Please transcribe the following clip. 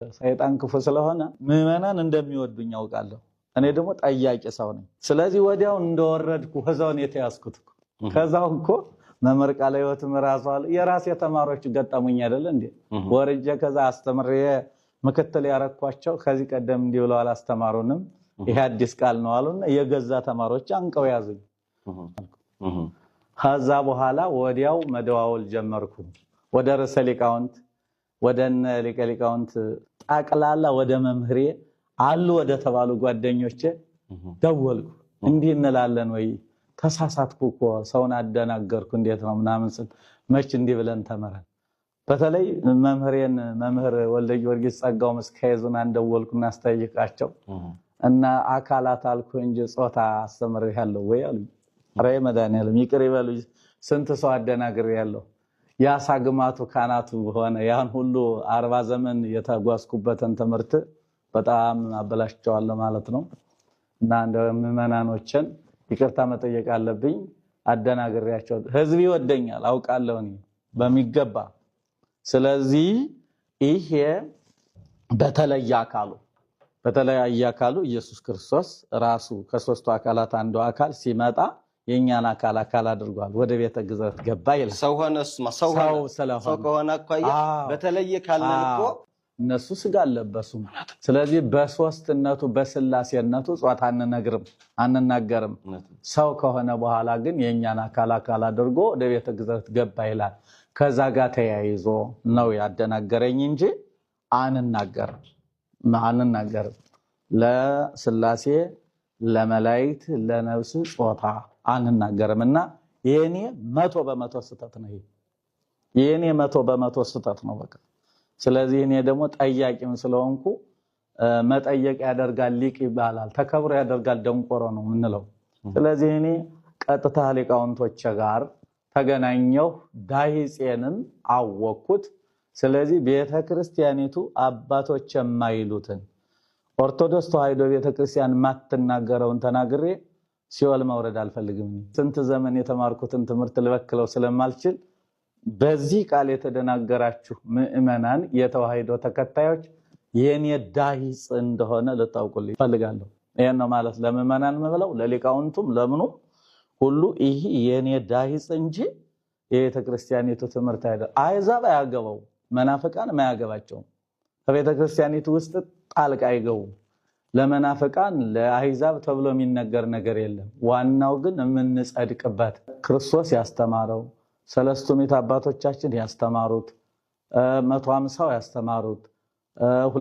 ሰይጣን ክፉ ስለሆነ ምዕመናን እንደሚወዱኝ ያውቃለሁ። እኔ ደግሞ ጠያቂ ሰው ነኝ። ስለዚህ ወዲያው እንደወረድኩ ከዛው ነው የተያዝኩት። ከዛው እኮ መምህር ቃለ ሕይወትም ራሱ አለ የራሴ ተማሪዎች ገጠሙኝ አይደል እንዴ? ወርጄ ከዛ አስተምሬ ምክትል ያረኳቸው ከዚህ ቀደም እንዲህ ብለው አላስተማሩንም። ይሄ አዲስ ቃል ነው አሉና የገዛ ተማሪዎች አንቀው ያዙኝ። ከዛ በኋላ ወዲያው መደዋወል ጀመርኩ ወደ ርዕሰ ሊቃውንት ወደነ ሊቀ ሊቃውንት ጠቅላላ ወደ መምህሬ አሉ ወደ ተባሉ ጓደኞቼ ደወልኩ። እንዲህ እንላለን ወይ ተሳሳትኩ እኮ ሰውን አደናገርኩ እንዴት ነው ምናምን ስል መች እንዲህ ብለን ተመረን። በተለይ መምህሬን መምህር ወልደ ጊዮርጊስ ጸጋው መስካየዙን አንደወልኩና አስተያየቃቸው እና አካላት አልኩ እንጂ ጾታ አስተምሬያለሁ ወይ አሉኝ። ራይ መድኃኒዓለም ይቅር ይበሉኝ ስንት ሰው አደናግሬያለሁ። ያሳግማቱ ካናቱ ሆነ ያን ሁሉ 40 ዘመን የተጓዝኩበትን ትምህርት በጣም አበላሽቸዋለሁ ማለት ነው። እና እንደ ምዕመናኖችን ይቅርታ መጠየቅ አለብኝ። አደናግሬያቸው ህዝብ ይወደኛል አውቃለሁ እኔ በሚገባ። ስለዚህ ይሄ በተለየ አካሉ ኢየሱስ ክርስቶስ ራሱ ከሶስቱ አካላት አንዱ አካል ሲመጣ የኛን አካል አድርጓል። ወደ ቤተ ግዝረት ገባ ይላል። ሰው ሆነስማ ሰው ከሆነ አኳያ በተለየ ካልነን እኮ እነሱ ስጋ አለበሱ። ስለዚህ በሶስትነቱ በስላሴነቱ ጾታ አንናገርም። ሰው ከሆነ በኋላ ግን የኛን አካል አድርጎ ወደ ቤተ ግዝረት ገባ ይላል። ከዛ ጋር ተያይዞ ነው ያደናገረኝ እንጂ አንናገርም። ለስላሴ ለመላእክት ለነፍስ ጾታ አንናገርምና የኔ 100% ስህተት ነው። የኔ 100% ስህተት ነው በቃ። ስለዚህ እኔ ደግሞ ጠያቂም ስለሆንኩ መጠየቅ ያደርጋል ሊቅ ይባላል፣ ተከብሮ ያደርጋል ደንቆሮ ነው ምንለው። ስለዚህ እኔ ቀጥታ ሊቃውንቶች ጋር ተገናኘሁ፣ ዳሂጼንም አወቅኩት። ስለዚህ ቤተክርስቲያኒቱ አባቶች የማይሉትን ኦርቶዶክስ ተዋሕዶ ቤተክርስቲያን ማትናገረውን ተናግሬ ሲኦል መውረድ አልፈልግም። ስንት ዘመን የተማርኩትን ትምህርት ልበክለው ስለማልችል በዚህ ቃል የተደናገራችሁ ምዕመናን የተዋሕዶ ተከታዮች የኔ ዳሂጽ እንደሆነ ልታውቁልኝ ፈልጋለሁ። ይሄን ነው ማለት ለምዕመናን መብለው ለሊቃውንቱም ለምኑ ሁሉ ይሄ የኔ ዳሂጽ እንጂ የቤተክርስቲያኒቱ ትምህርት አይደለም። አሕዛብ አያገባው መናፍቃን ማያገባቸው በቤተክርስቲያኒቱ ውስጥ ጣልቃ አይገቡ። ለመናፍቃን ለአሕዛብ ተብሎ የሚነገር ነገር የለም። ዋናው ግን የምንጸድቅበት ክርስቶስ ያስተማረው ሰለስቱ ምዕት አባቶቻችን ያስተማሩት 150 ያስተማሩት